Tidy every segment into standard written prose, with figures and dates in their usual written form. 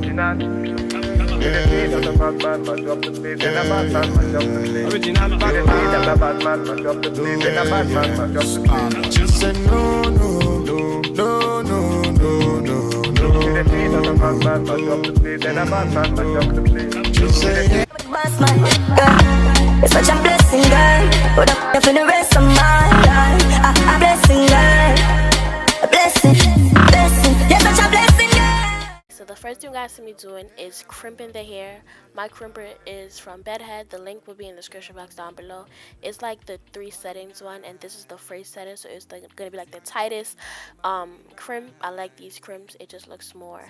Original. The bad man, mash up the place. The bad man, mash up the place. Original bad man. The bad man, mash up the place. The bad man, mash up the place. Just say no, no, no, no, no, no, no, no. The bad man, mash up the place. The bad man, mash up the place. Just say yeah. Boss man, girl, it's such a blessing, girl. Put up for the rest of my life. A blessing, girl. A blessing, blessing. You're such a blessing, girl. So the first thing you guys see me doing is crimping the hair. My crimper is from Bedhead. The link will be in the description box down below. It's like the 3 settings one, and this is the first setting, so it's like gonna be like the tightest crimp. I like these crimps. It just looks more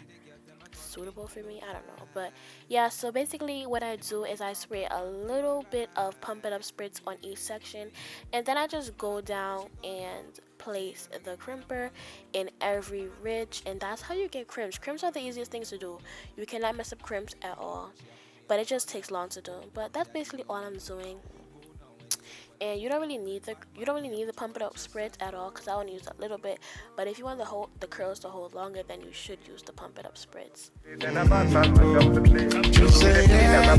suitable for me. I don't know, but yeah, so basically what I do is I spray a little bit of pump it up spritz on each section, and then I just go down and place the crimper in every ridge, and that's how you get crimps. Crimps are the easiest things to do. You cannot mess up crimps at all, but it just takes long to do. But that's basically all I'm doing. And you don't really need the pump it up spritz at all, because I only use a little bit. But if you want the curls to hold longer, then you should use the pump it up spritz. Just say yeah,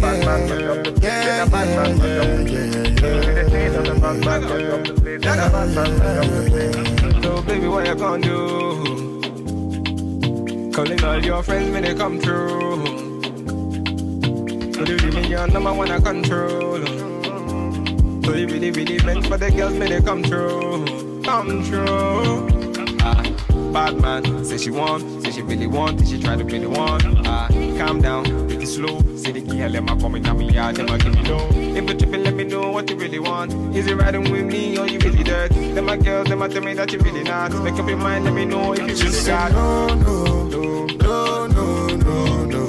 So baby, what you gonna do? Calling all your friends when they come through. So you give me your number one I control. So you really meant for the girls when they come through. Bad man, say she want, say she really want, say she try to play the one. Calm down, take it slow. Say the girl, let me come in on me yard, them a give me low. If you tripping, let me know what you really want. Is it riding with me or you really dirt? Them my girls, them a tell me that you really not. Make up your mind, let me know if you really got. no, no, no, no, no, no, no, no.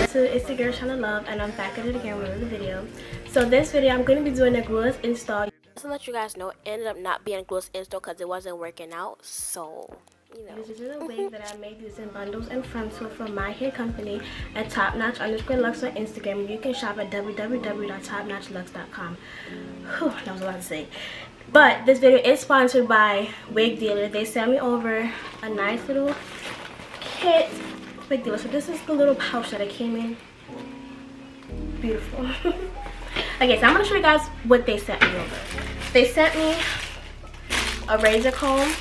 So it's the girl Shana Love, and I'm back at it again with another video. So this video I'm going to be doing a glueless install. Just to let you guys know, it ended up not being a glueless install because it wasn't working out. So you know, This is a wig that I made using bundles and frontal from my hair company at topnotch_lux on Instagram. You can shop at www.topnotchlux.com. Whew, that was a lot to say. But this video is sponsored by Wig Dealer. They sent me over a nice little kit. Wig Dealer. So this is the little pouch that I came in. Beautiful. Okay, so I'm gonna show you guys what they sent me over. They sent me a razor comb.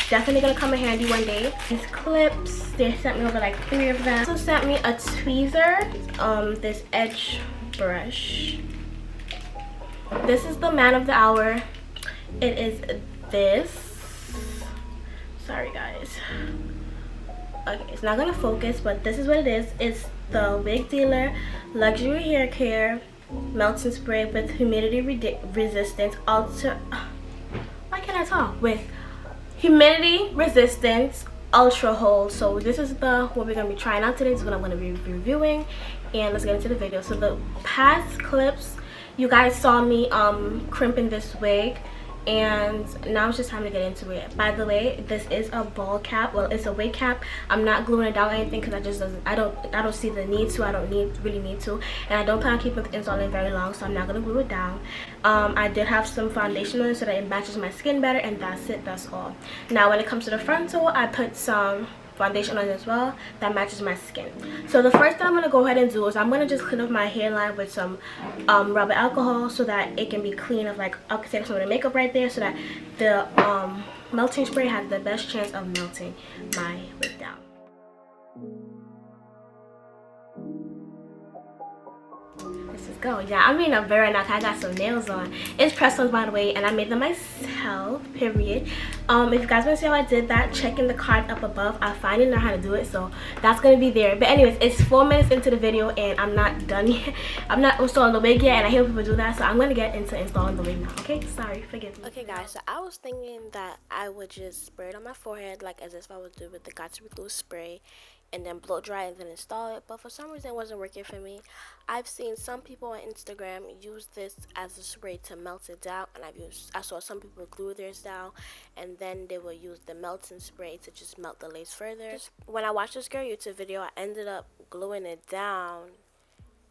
Definitely gonna come in handy one day. These clips, they sent me over like 3 of them. Also sent me a tweezer, this edge brush. This is the man of the hour. It is this. Sorry guys. Okay, it's not gonna focus, but this is what it is. It's the Wig Dealer Luxury Hair Care Melting Spray with humidity resistance why can't I talk? With humidity resistance ultra hold. So this is what we're gonna be trying out today. This is what I'm gonna be reviewing, and let's get into the video. So the past clips you guys saw me crimping this wig, and now it's just time to get into it. By the way, this is a ball cap. Well, it's a wig cap. I'm not gluing it down or anything because I don't see the need to. I don't really need to, and I don't plan on keeping the installing very long, so I'm not gonna glue it down. I did have some foundation on it so that it matches my skin better, and that's it. That's all. Now when it comes to the frontal, I put some foundation on it as well that matches my skin. So the first thing I'm gonna go ahead and do is I'm gonna just clean up my hairline with some rubber alcohol so that it can be clean of, like, I could take some of the makeup right there so that the melting spray has the best chance of melting my wig down. Let's just go. Yeah, I'm being a very nice. I got some nails on. It's press-ons, by the way, and I made them myself, period. If you guys want to see how I did that, check in the card up above. I finally know how to do it, so that's going to be there. But anyways, it's 4 minutes into the video, and I'm not done yet. I'm not installing the wig yet, and I hear people do that, so I'm going to get into installing the wig now, okay? Sorry, forgive me. okay guys, so I was thinking that I would just spray it on my forehead like as if I would do with the Got to Be Glue spray, and then blow dry and then install it, but for some reason it wasn't working for me. I've seen some people on Instagram use this as a spray to melt it down, and I saw some people glue theirs down and then they will use the melting spray to just melt the lace further. When I watched this girl YouTube video, I ended up gluing it down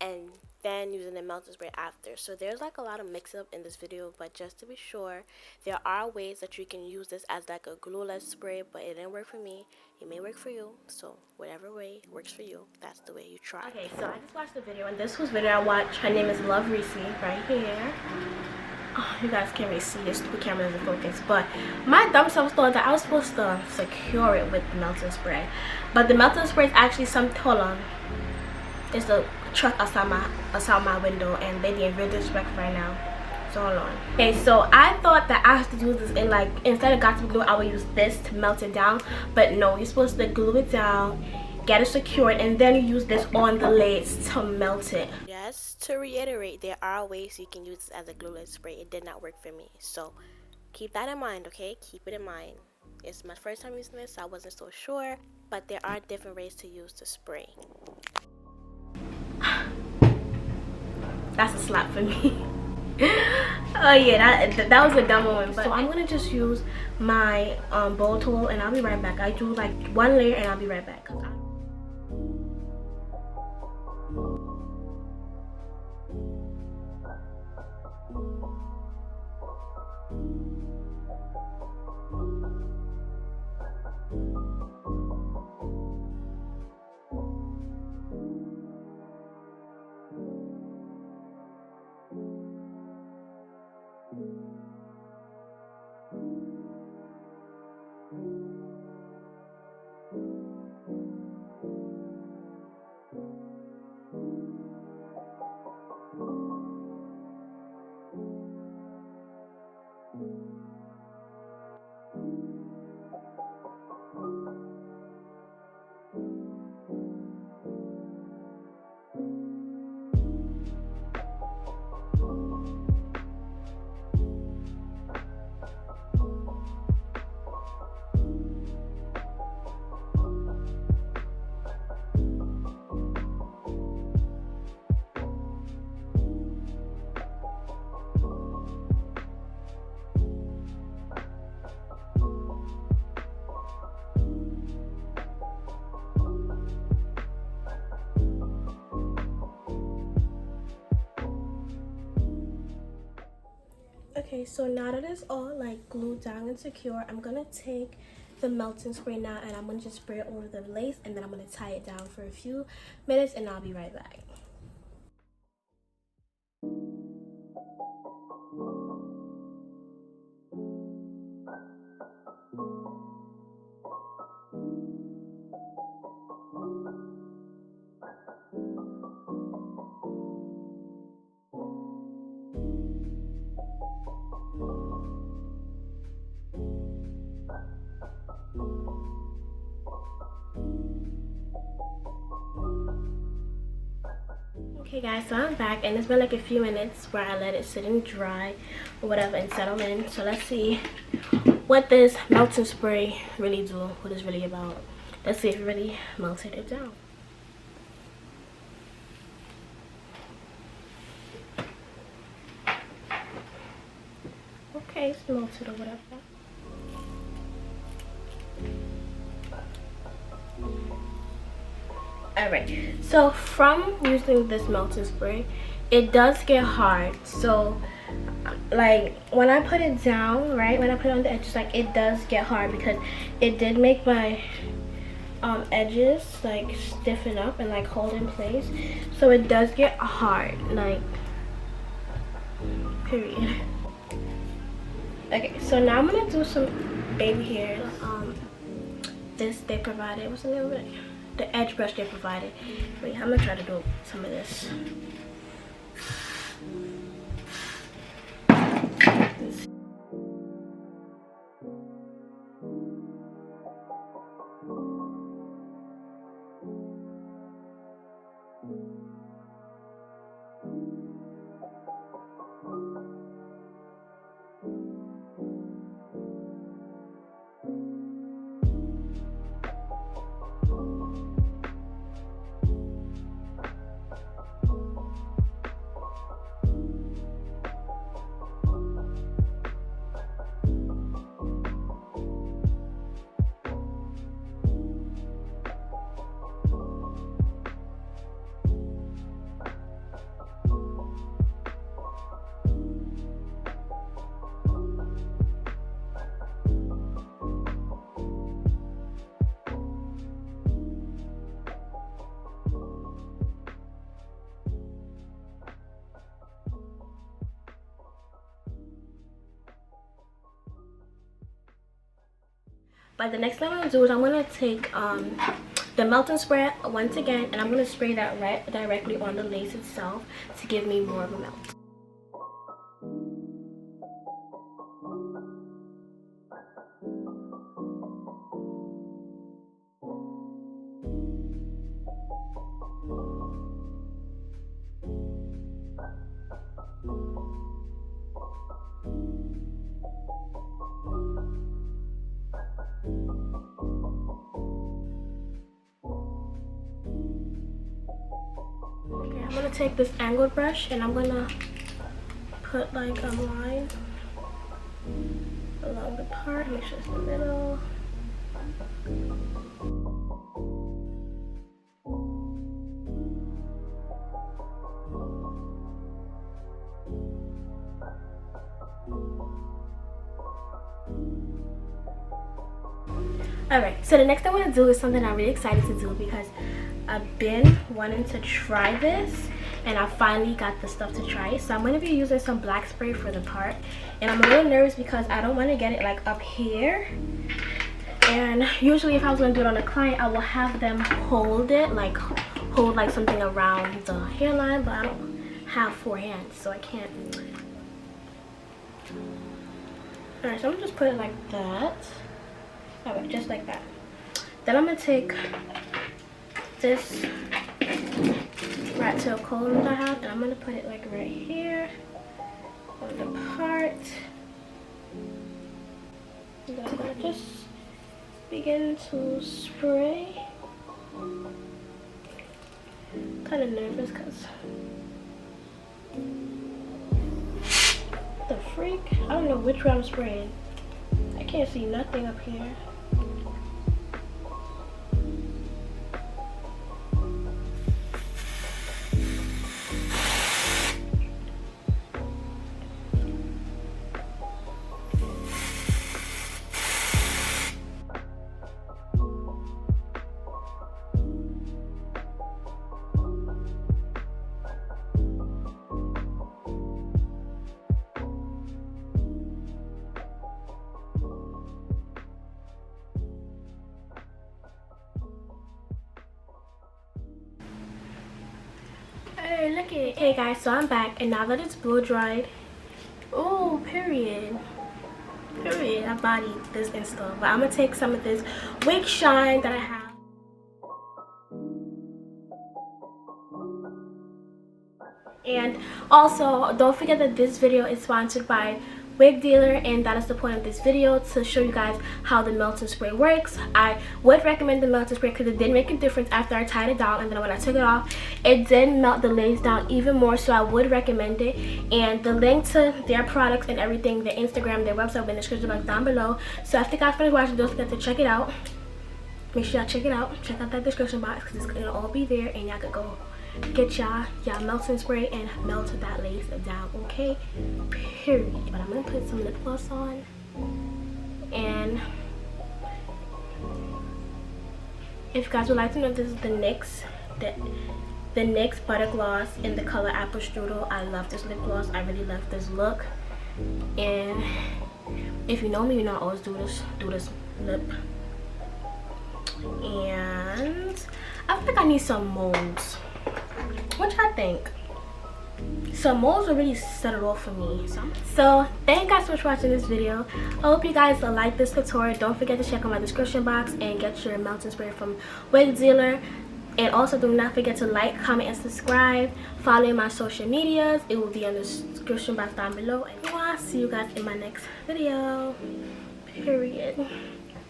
and then using the melting spray after. So there's like a lot of mix up in this video, but just to be sure, there are ways that you can use this as like a glueless spray, but it didn't work for me. It may work for you, so whatever way works for you, that's the way you try. Okay, so I just watched the video, and this whose video I watched, her name is Love Reese, right here. Oh, you guys can't really see, this stupid camera doesn't focus, but my dumb self thought that I was supposed to secure it with melting spray, but the melting spray is actually some, hold on, it's the truck outside my window, and they need real disrespect right now. So hold on. Okay, so I thought that I have to use this in, like, instead of got to glue, I would use this to melt it down, but no, you're supposed to glue it down, get it secured, and then you use this on the lace to melt it. Yes, to reiterate, there are ways you can use this as a glueless spray. It did not work for me, so keep that in mind, okay? Keep it in mind. It's my first time using this, so I wasn't so sure, but there are different ways to use the spray. That's a slap for me. Oh yeah, that was a dumb one. But so I'm gonna just use my bowl tool, and I'll be right back. I do like one layer, and I'll be right back. Okay, so now that it's all like glued down and secure, I'm gonna take the melting spray now, and I'm gonna just spray it over the lace, and then I'm gonna tie it down for a few minutes, and I'll be right back. Okay guys, so I'm back, and it's been like a few minutes where I let it sit and dry or whatever and settle in. So let's see what this melting spray really do, what it's really about. Let's see if it really melted it down. Okay, it's melted or whatever. Alright, so from using this melting spray, it does get hard. So like when I put it down, right, when I put it on the edges, like it does get hard because it did make my edges like stiffen up and like hold in place. So it does get hard, like, period. Okay, so now I'm gonna do some baby hairs. This they provided, what's the name of it? The edge brush they provided. Wait, I'm gonna try to do some of this. But the next thing I'm gonna do is I'm gonna take the melting spray once again, and I'm gonna spray that right directly on the lace itself to give me more of a melt. I'm gonna take this angled brush and I'm gonna put like a line along the part, make sure it's the middle. Alright, so the next thing I'm gonna do is something I'm really excited to do because I've been wanting to try this and I finally got the stuff to try it. So I'm going to be using some black spray for the part, and I'm a little nervous because I don't want to get it like up here, and usually if I was going to do it on a client I will have them hold it, like hold like something around the hairline, but I don't have 4 hands so I can't. Alright, so I'm going to just put it like that. Alright, just like that. Then I'm going to take this rat tail comb that I have, and I'm gonna put it like right here on the part. And I'm gonna just begin to spray. Kind of nervous because the freak, I don't know which way I'm spraying. I can't see nothing up here. Hey, look at it. Hey guys, so I'm back, and now that it's blow dried, oh, period, I bodied this install, but I'm gonna take some of this wig shine that I have. And also, don't forget that this video is sponsored by Wig Dealer, and that is the point of this video, to show you guys how the melting spray works. I would recommend the melting spray because it did make a difference after I tied it down, and then when I took it off it did melt the lace down even more, so I would recommend it. And the link to their products and everything, their Instagram, their website, will be in the description box down below. So after you guys finish watching, don't forget to check it out. Make sure y'all check it out, check out that description box because it's gonna all be there, and y'all could go get y'all melting spray and melt that lace down, okay? Period. But I'm gonna put some lip gloss on, and if you guys would like to know, this is the NYX Butter Gloss in the color Apple Strudel. I love this lip gloss. I really love this look, and if you know me, you know I always do this lip. And I feel like I need some molds. What y'all think? Some molds will really set it off for me. So thank you guys so much for watching this video. I hope you guys like this tutorial. Don't forget to check out my description box and get your melting spray from Wig Dealer. And also do not forget to like, comment, and subscribe. Follow my social medias. It will be in the description box down below. And I'll see you guys in my next video. Period.